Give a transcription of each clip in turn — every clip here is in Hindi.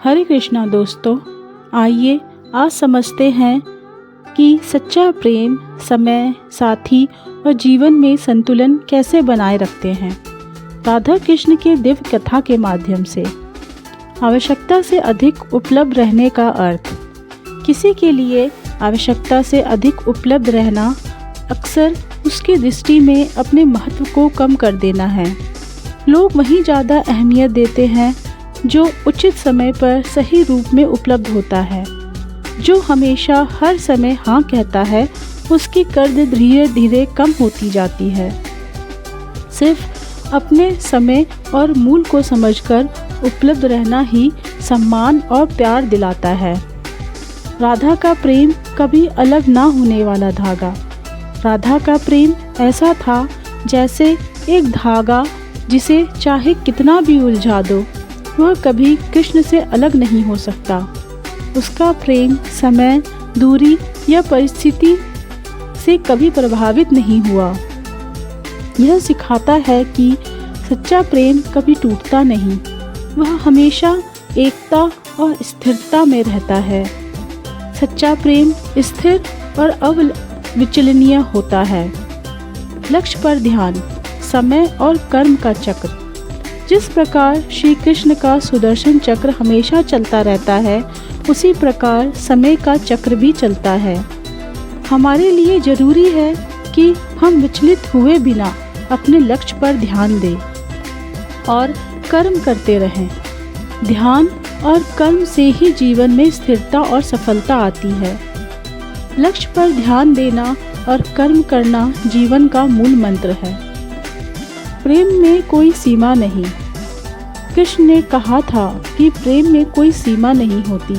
हरे कृष्णा दोस्तों, आइए आज समझते हैं कि सच्चा प्रेम समय, साथी और जीवन में संतुलन कैसे बनाए रखते हैं। राधा कृष्ण के दिव्य कथा के माध्यम से आवश्यकता से अधिक उपलब्ध रहने का अर्थ। किसी के लिए आवश्यकता से अधिक उपलब्ध रहना अक्सर उसकी दृष्टि में अपने महत्व को कम कर देना है। लोग वहीं ज़्यादा अहमियत देते हैं जो उचित समय पर सही रूप में उपलब्ध होता है। जो हमेशा हर समय हाँ कहता है, उसकी कद्र धीरे धीरे कम होती जाती है। सिर्फ अपने समय और मूल को समझकर उपलब्ध रहना ही सम्मान और प्यार दिलाता है। राधा का प्रेम कभी अलग ना होने वाला धागा। राधा का प्रेम ऐसा था जैसे एक धागा जिसे चाहे कितना भी उलझा दो, वह कभी कृष्ण से अलग नहीं हो सकता। उसका प्रेम समय, दूरी या परिस्थिति से कभी प्रभावित नहीं हुआ। यह सिखाता है कि सच्चा प्रेम कभी टूटता नहीं, वह हमेशा एकता और स्थिरता में रहता है। सच्चा प्रेम स्थिर और अविचलनीय होता है। लक्ष्य पर ध्यान, समय और कर्म का चक्र। जिस प्रकार श्री कृष्ण का सुदर्शन चक्र हमेशा चलता रहता है, उसी प्रकार समय का चक्र भी चलता है। हमारे लिए जरूरी है कि हम विचलित हुए बिना अपने लक्ष्य पर ध्यान दें और कर्म करते रहें। ध्यान और कर्म से ही जीवन में स्थिरता और सफलता आती है। लक्ष्य पर ध्यान देना और कर्म करना जीवन का मूल मंत्र है। प्रेम में कोई सीमा नहीं। कृष्ण ने कहा था कि प्रेम में कोई सीमा नहीं होती।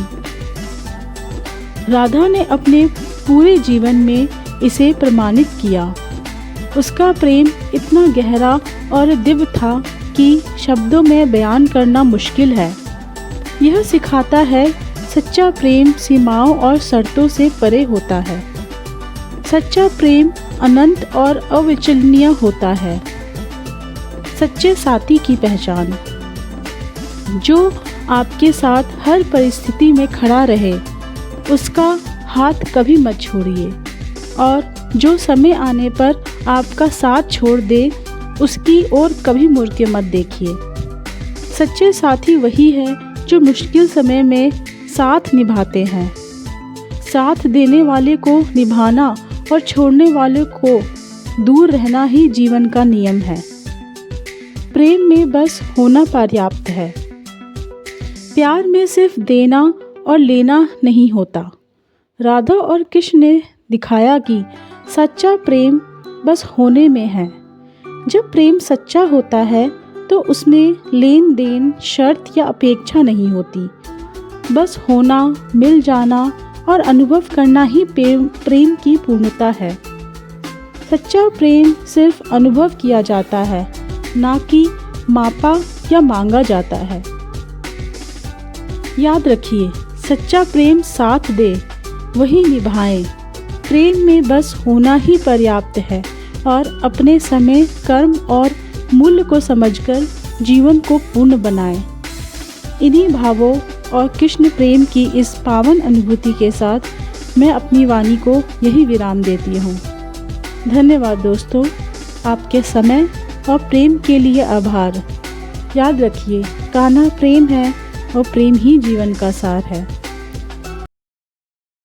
राधा ने अपने पूरे जीवन में इसे प्रमाणित किया। उसका प्रेम इतना गहरा और दिव्य था कि शब्दों में बयान करना मुश्किल है। यह सिखाता है सच्चा प्रेम सीमाओं और शर्तों से परे होता है। सच्चा प्रेम अनंत और अविचलनीय होता है। सच्चे साथी की पहचान, जो आपके साथ हर परिस्थिति में खड़ा रहे, उसका हाथ कभी मत छोड़िए, और जो समय आने पर आपका साथ छोड़ दे, उसकी ओर कभी मुड़ के मत देखिए। सच्चे साथी वही है जो मुश्किल समय में साथ निभाते हैं। साथ देने वाले को निभाना और छोड़ने वाले को दूर रहना ही जीवन का नियम है। प्रेम में बस होना पर्याप्त है। प्यार में सिर्फ देना और लेना नहीं होता। राधा और कृष्ण ने दिखाया कि सच्चा प्रेम बस होने में है। जब प्रेम सच्चा होता है तो उसमें लेन देन, शर्त या अपेक्षा नहीं होती। बस होना, मिल जाना और अनुभव करना ही प्रेम की पूर्णता है। सच्चा प्रेम सिर्फ अनुभव किया जाता है, ना कि मापा या मांगा जाता है। याद रखिए, सच्चा प्रेम साथ दे, वही निभाए। प्रेम में बस होना ही पर्याप्त है, और अपने समय, कर्म और मूल्य को समझकर जीवन को पूर्ण बनाए। इन्हीं भावों और कृष्ण प्रेम की इस पावन अनुभूति के साथ मैं अपनी वाणी को यही विराम देती हूँ। धन्यवाद दोस्तों, आपके समय और प्रेम के लिए आभार। याद रखिए, कान्हा प्रेम है और प्रेम ही जीवन का सार है।